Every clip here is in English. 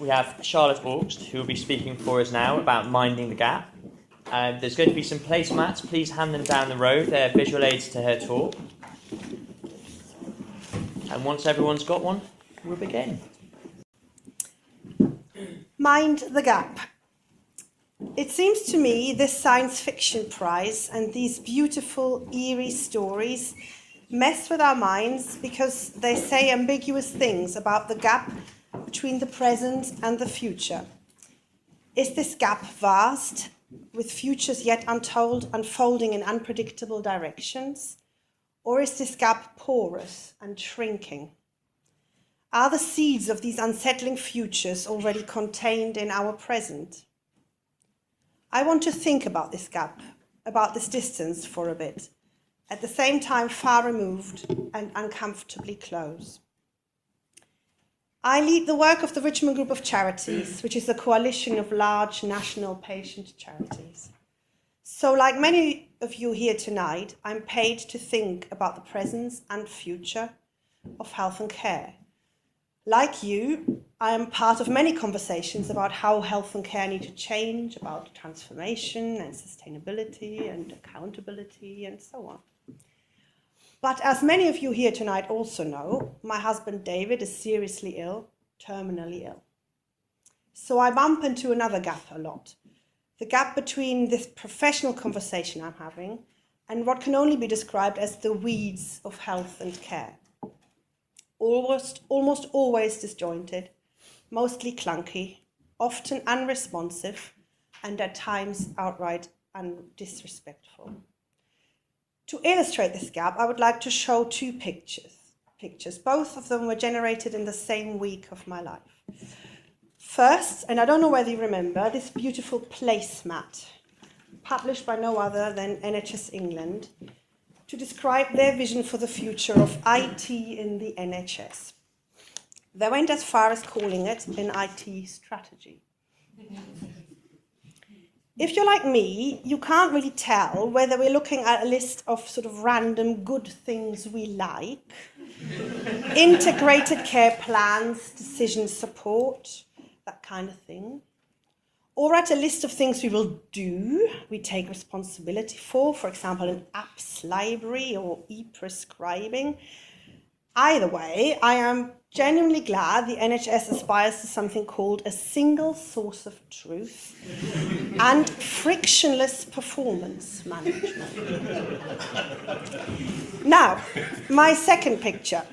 we have Charlotte Augst, who will be speaking for us now about minding the gap. There's going to be some placemats. Please hand them down the road. They're visual aids to her talk. And once everyone's got one, we'll begin. Mind the gap. It seems to me this science fiction prize and these beautiful, eerie stories mess with our minds because they say ambiguous things about the gap between the present and the future. Is this gap vast, with futures yet untold, unfolding in unpredictable directions? Or is this gap porous and shrinking? Are the seeds of these unsettling futures already contained in our present? I want to think about this gap, about this distance for a bit, at the same time far removed and uncomfortably close. I lead the work of the Richmond Group of Charities, which is a coalition of large national patient charities. So like many of you here tonight, I'm paid to think about the presence and future of health and care. Like you, I am part of many conversations about how health and care need to change, about transformation and sustainability and accountability and so on. But as many of you here tonight also know, my husband David is seriously ill, terminally ill. So I bump into another gap a lot. The gap between this professional conversation I'm having and what can only be described as the weeds of health and care. Almost always disjointed, mostly clunky, often unresponsive, and at times outright disrespectful. To illustrate this gap, I would like to show two pictures. Both of them were generated in the same week of my life. First, and I don't know whether you remember, this beautiful placemat, published by no other than NHS England, to describe their vision for the future of IT in the NHS. They went as far as calling it an IT strategy. If you're like me, you can't really tell whether we're looking at a list of sort of random good things we like, integrated care plans, decision support, that kind of thing, or at a list of things we will do, we take responsibility for example, an apps library or e-prescribing. Either way, I am genuinely glad the NHS aspires to something called a single source of truth and frictionless performance management. Now, my second picture.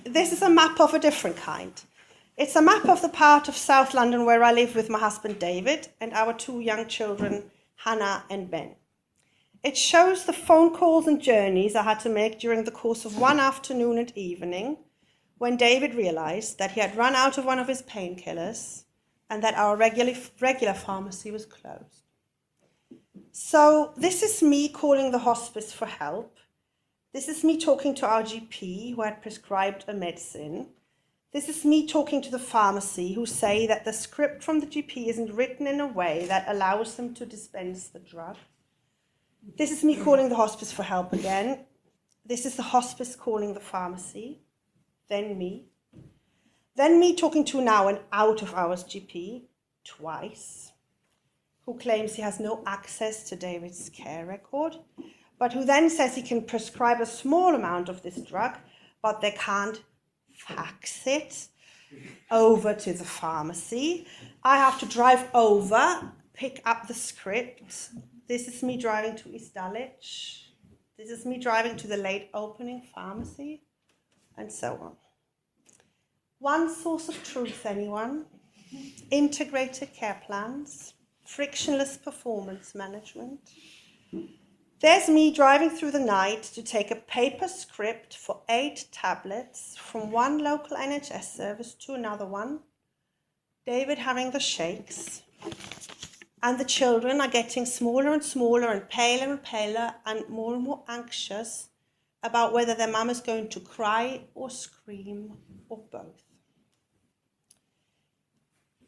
This is a map of a different kind. It's a map of the part of South London where I live with my husband David and our two young children, Hannah and Ben. It shows the phone calls and journeys I had to make during the course of one afternoon and evening when David realized that he had run out of one of his painkillers and that our regular pharmacy was closed. So this is me calling the hospice for help. This is me talking to our GP who had prescribed a medicine. This is me talking to the pharmacy who say that the script from the GP isn't written in a way that allows them to dispense the drug. This is me calling the hospice for help again. This is the hospice calling the pharmacy. Then me. Then me talking to now an out-of-hours GP, twice, who claims he has no access to David's care record, but who then says he can prescribe a small amount of this drug, but they can't fax it over to the pharmacy. I have to drive over, pick up the script. This is me driving to East Dulwich. This is me driving to the late opening pharmacy, and so on. One source of truth, anyone? Integrated care plans, frictionless performance management. There's me driving through the night to take a paper script for 8 tablets from one local NHS service to another one. David having the shakes. And the children are getting smaller and smaller and paler and more anxious about whether their mum is going to cry or scream or both.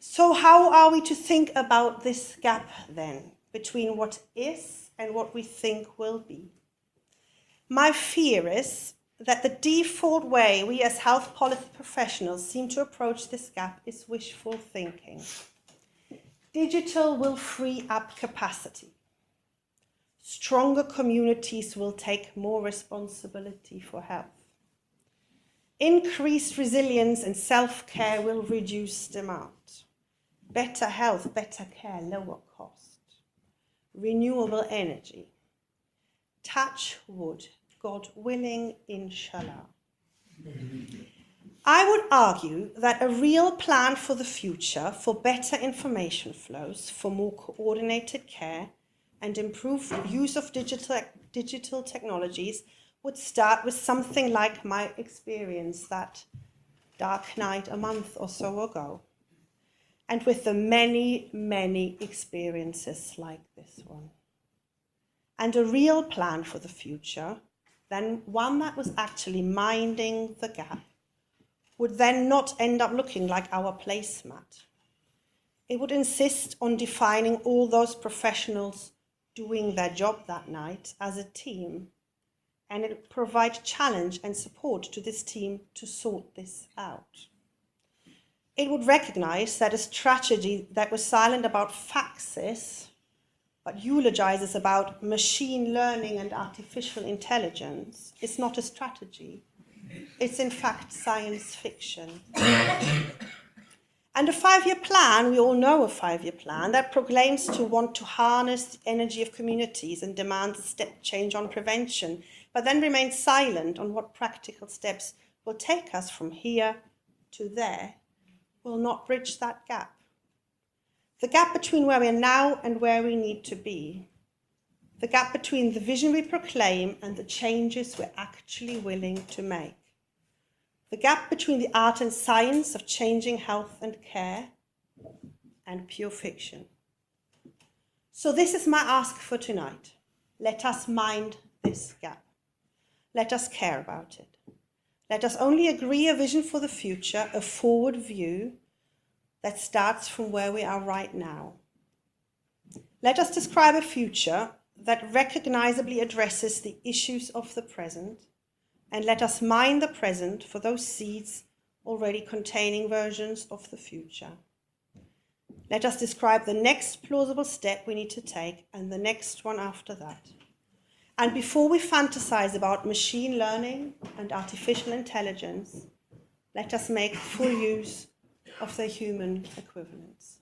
So how are we to think about this gap then between what is and what we think will be? My fear is that the default way we as health policy professionals seem to approach this gap is wishful thinking. Digital will free up capacity. Stronger communities will take more responsibility for health. Increased resilience and self-care will reduce demand. Better health, better care, lower cost. Renewable energy. Touch wood, God willing, inshallah. I would argue that a real plan for the future, for better information flows, for more coordinated care, and improved use of digital technologies would start with something like my experience that dark night a month or so ago, and with the many, many experiences like this one. And a real plan for the future, then one that was actually minding the gap, would then not end up looking like our placemat. It would insist on defining all those professionals doing their job that night as a team, and it would provide challenge and support to this team to sort this out. It would recognize that a strategy that was silent about faxes, but eulogizes about machine learning and artificial intelligence, is not a strategy. It's in fact science fiction. And a 5-year plan, we all know a 5-year plan, that proclaims to want to harness the energy of communities and demands a step change on prevention, but then remains silent on what practical steps will take us from here to there, will not bridge that gap. The gap between where we are now and where we need to be. The gap between the vision we proclaim and the changes we're actually willing to make. The gap between the art and science of changing health and care and pure fiction. So this is my ask for tonight. Let us mind this gap. Let us care about it. Let us only agree a vision for the future, a forward view that starts from where we are right now. Let us describe a future that recognizably addresses the issues of the present, and let us mine the present for those seeds already containing versions of the future. Let us describe the next plausible step we need to take and the next one after that. And before we fantasize about machine learning and artificial intelligence, let us make full use of their human equivalents.